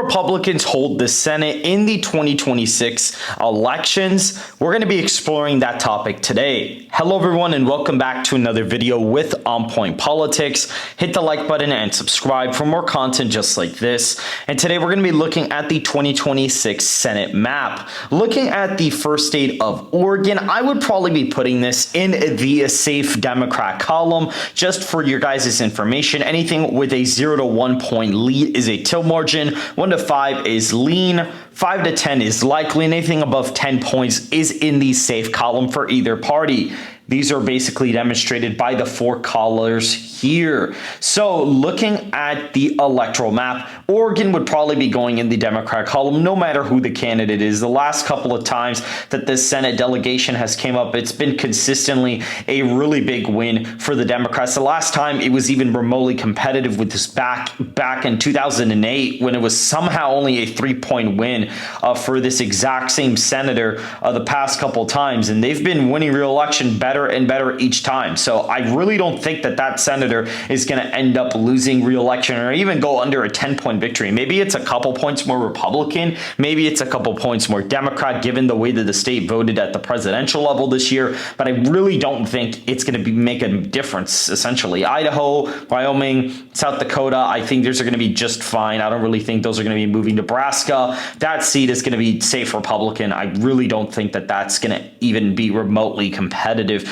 Republicans hold the Senate in the 2026 elections? We're going to be exploring that topic today. Hello everyone and welcome back to another video with On Point Politics. Hit the like button and subscribe for more content just like this. And today we're going to be looking at the 2026 Senate map. Looking at the first state of Oregon, I would probably be putting this in the safe Democrat column just for your guys' information. Anything with a 0 to 1 point lead is a tilt margin. 1 to 5 is lean, 5 to 10 is likely, and anything above 10 points is in the safe column for either party. These are basically demonstrated by the four colors here. So looking at the electoral map, Oregon would probably be going in the Democrat column no matter who the candidate is. The last couple of times that this Senate delegation has came up, it's been consistently a really big win for the Democrats. The last time it was even remotely competitive with this back in 2008 when it was somehow only a 3-point win for this exact same senator the past couple times. And they've been winning re-election better and better each time. So I really don't think that that senator is going to end up losing re-election or even go under a 10-point victory. Maybe it's a couple points more Republican. Maybe it's a couple points more Democrat, given the way that the state voted at the presidential level this year. But I really don't think it's going to make a difference, essentially. Idaho, Wyoming, South Dakota, I think those are going to be just fine. I don't really think those are going to be moving. Nebraska, that seat is going to be safe Republican. I really don't think that that's going to even be remotely competitive.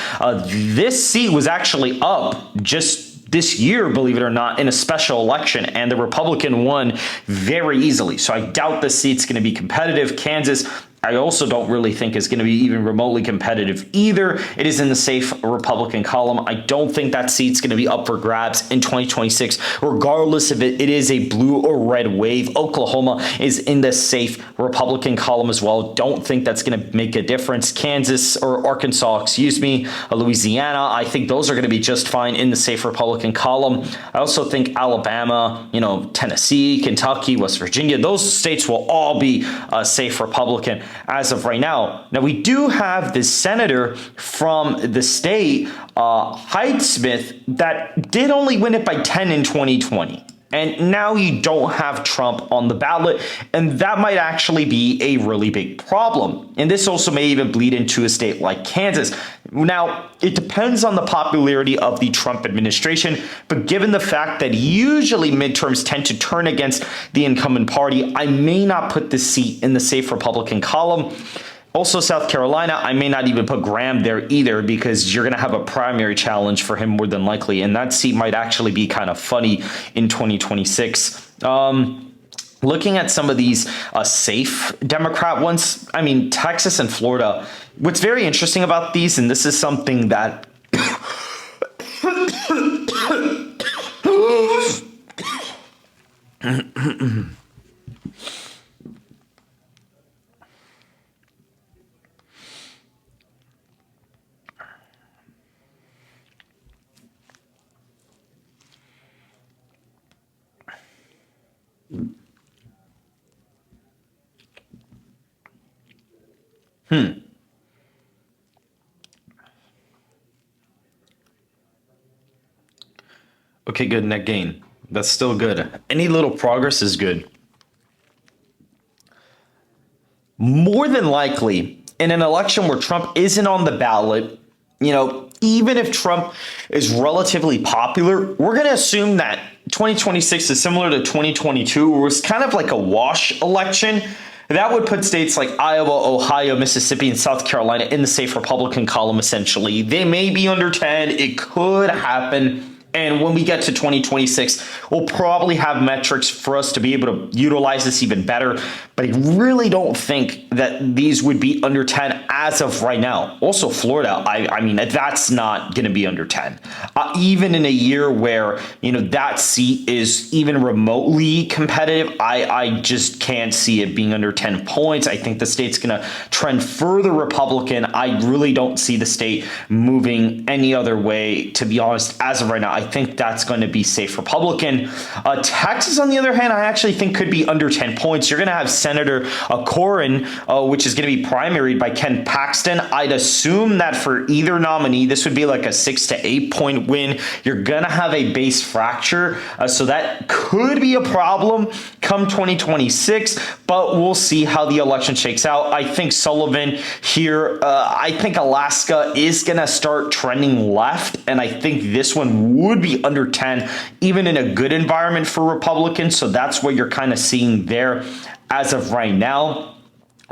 This seat was actually up just this year, believe it or not, in a special election, and the Republican won very easily. So I doubt this seat's going to be competitive. Kansas, I also don't really think is going to be even remotely competitive either. It is in the safe Republican column. I don't think that seat's going to be up for grabs in 2026, regardless if it is a blue or red wave. Oklahoma is in the safe Republican column as well. Don't think that's going to make a difference. Kansas or Arkansas, Louisiana, I think those are going to be just fine in the safe Republican column. I also think Alabama, Tennessee, Kentucky, West Virginia, those states will all be safe Republican as of right now. Now, we do have this senator from the state, Hyde-Smith, that did only win it by 10 in 2020. And now you don't have Trump on the ballot, and that might actually be a really big problem. And this also may even bleed into a state like Kansas. Now, it depends on the popularity of the Trump administration, but given the fact that usually midterms tend to turn against the incumbent party, I may not put this seat in the safe Republican column. Also, South Carolina, I may not even put Graham there either because you're going to have a primary challenge for him more than likely, and that seat might actually be kind of funny in 2026. Looking at some of these safe Democrat ones, I mean, Texas and Florida, what's very interesting about these, and this is something that Okay, good, net gain. That's still good. Any little progress is good. More than likely, in an election where Trump isn't on the ballot, even if Trump is relatively popular, we're going to assume that 2026 is similar to 2022, where it was kind of like a wash election. That would put states like Iowa, Ohio, Mississippi, and South Carolina in the safe Republican column, essentially. They may be under 10. It could happen. And when we get to 2026, we'll probably have metrics for us to be able to utilize this even better. But I really don't think that these would be under 10 as of right now. Also, Florida, I mean, that's not going to be under 10. Even in a year where, that seat is even remotely competitive, I just can't see it being under 10 points. I think the state's going to trend further Republican. I really don't see the state moving any other way, to be honest, as of right now. I think that's going to be safe Republican. Texas, on the other hand, I actually think could be under 10 points. You're going to have Senator Corrin, which is going to be primaried by Ken Paxton. I'd assume that for either nominee, this would be like a 6 to 8 point win. You're going to have a base fracture, so that could be a problem come 2026, but we'll see how the election shakes out. I think Sullivan here, I think Alaska is going to start trending left, and I think this one would be under 10, even in a good environment for Republicans. So that's what you're kind of seeing there as of right now.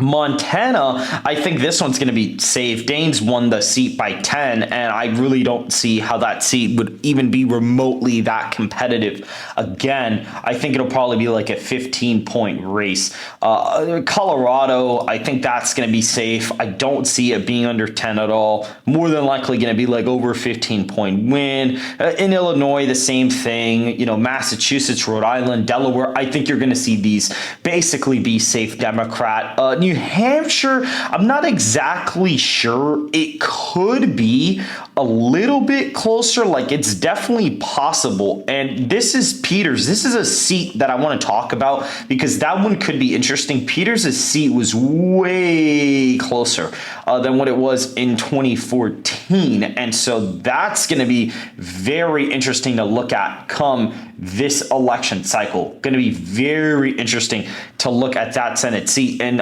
Montana, I think this one's going to be safe. Daines won the seat by 10, and I really don't see how that seat would even be remotely that competitive. Again, I think it'll probably be like a 15-point race. Colorado, I think that's going to be safe. I don't see it being under 10 at all. More than likely going to be like over 15-point win. In Illinois, the same thing. You know, Massachusetts, Rhode Island, Delaware, I think you're going to see these basically be safe Democrat. New Hampshire, I'm not exactly sure. It could be a little bit closer. Like, it's definitely possible. And this is Peters. This is a seat that I want to talk about because that one could be interesting. Peters' seat was way closer than what it was in 2014. And so that's going to be very interesting to look at come this election cycle. Going to be very interesting to look at that Senate seat. And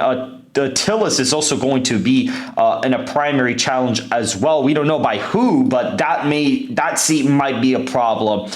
the Tillis is also going to be in a primary challenge as well. We don't know by who, but that seat might be a problem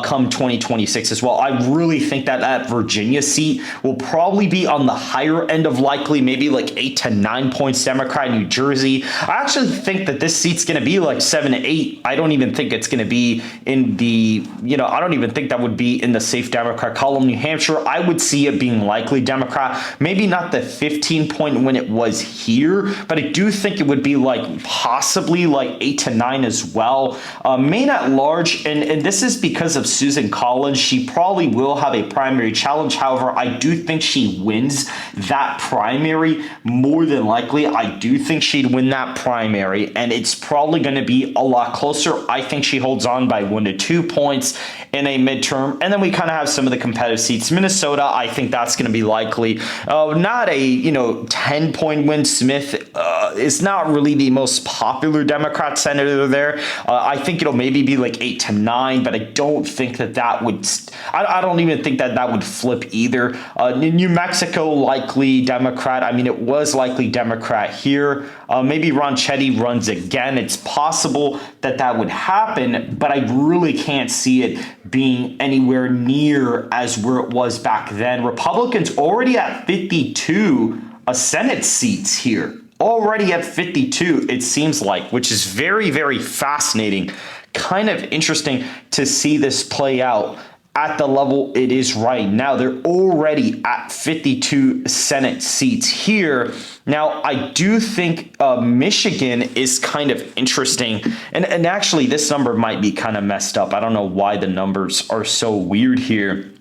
come 2026 as well. I really think that Virginia seat will probably be on the higher end of likely, maybe like 8 to 9 points Democrat. New Jersey, I actually think that this seat's going to be like 7 to 8. I don't even think it's going to be in the, I don't even think that would be in the safe Democrat column. New Hampshire, I would see it being likely Democrat, maybe not the 15-point when it was here, but I do think it would be like possibly like 8 to 9 as well. Maine at large, and this is because of Susan Collins. She probably will have a primary challenge. However, I do think she wins that primary more than likely. I do think she'd win that primary, and it's probably going to be a lot closer. I think she holds on by 1 to 2 points in a midterm, and then we kind of have some of the competitive seats. Minnesota, I think that's going to be likely. Not a 10-point win. Smith is not really the most popular Democrat senator there. I think it'll maybe be like 8 to 9, but I don't think that would. I don't even think that would flip either. New Mexico, likely Democrat. I mean, it was likely Democrat here. Maybe Ron Chetty runs again. It's possible that would happen, but I really can't see it being anywhere near as where it was back then. Republicans already at 52 Senate seats here. Already at 52, it seems like, which is very, very fascinating. Kind of interesting to see this play out at the level it is right now. They're already at 52 Senate seats here. Now, I do think Michigan is kind of interesting. And actually, this number might be kind of messed up. I don't know why the numbers are so weird here.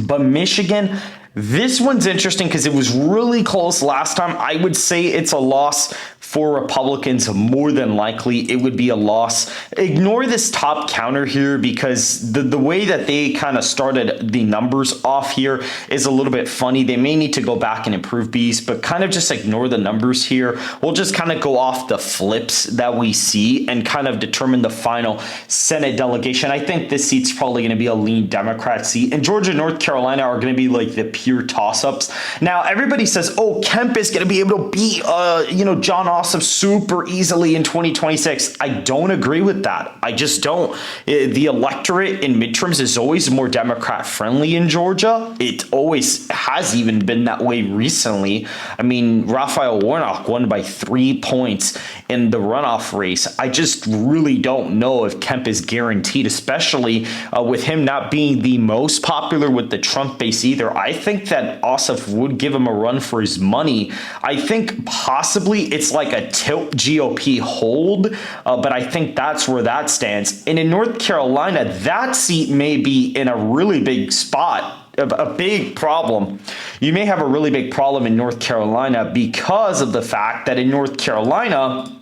But Michigan, this one's interesting because it was really close last time. I would say it's a loss for Republicans. More than likely, it would be a loss. Ignore this top counter here because the way that they kind of started the numbers off here is a little bit funny. They may need to go back and improve these, but kind of just ignore the numbers here. We'll just kind of go off the flips that we see and kind of determine the final Senate delegation. I think this seat's probably going to be a lean Democrat seat. And Georgia, North Carolina are going to be like the pure toss-ups. Now, everybody says, oh, Kemp is going to be able to beat, John Ossoff super easily in 2026. I don't agree with that. I just don't. The electorate in midterms is always more Democrat friendly in Georgia. It always has even been that way recently. I mean, Raphael Warnock won by 3 points in the runoff race. I just really don't know if Kemp is guaranteed, especially with him not being the most popular with the Trump base either. I think that Ossoff would give him a run for his money. I think possibly it's like a tilt GOP hold, but I think that's where that stands. And in North Carolina, that seat may be in a really big spot, a big problem. You may have a really big problem in North Carolina because of the fact that in North Carolina,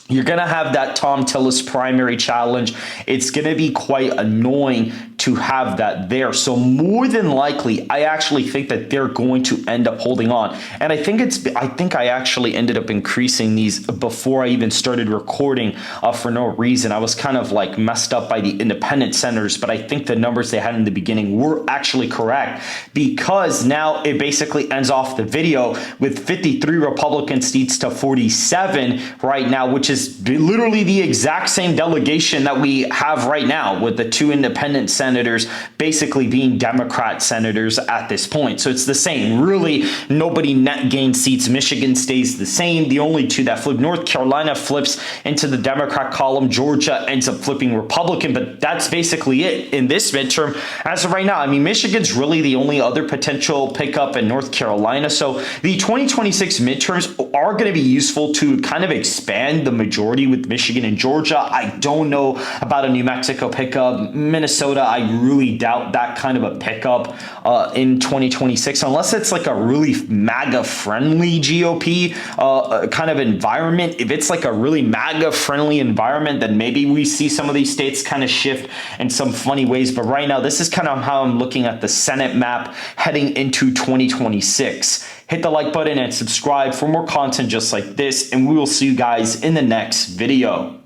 You're going to have that Tom Tillis primary challenge. It's going to be quite annoying to have that there. So more than likely, I actually think that they're going to end up holding on. And I think I actually ended up increasing these before I even started recording for no reason. I was kind of like messed up by the independent senators, but I think the numbers they had in the beginning were actually correct, because now it basically ends off the video with 53 Republican seats to 47 right now, which is literally the exact same delegation that we have right now, with the 2 independent senators basically being Democrat senators at this point. So it's the same. Really, nobody net gains seats. Michigan stays the same. The only 2 that flip, North Carolina flips into the Democrat column. Georgia ends up flipping Republican, but that's basically it in this midterm as of right now. I mean, Michigan's really the only other potential pickup in North Carolina. So the 2026 midterms are going to be useful to kind of expand the majority with Michigan and Georgia. I don't know about a New Mexico pickup. Minnesota, I really doubt that kind of a pickup in 2026, unless it's like a really MAGA-friendly GOP kind of environment. If it's like a really MAGA-friendly environment, then maybe we see some of these states kind of shift in some funny ways. But right now, this is kind of how I'm looking at the Senate map heading into 2026. Hit the like button and subscribe for more content just like this, and we will see you guys in the next video.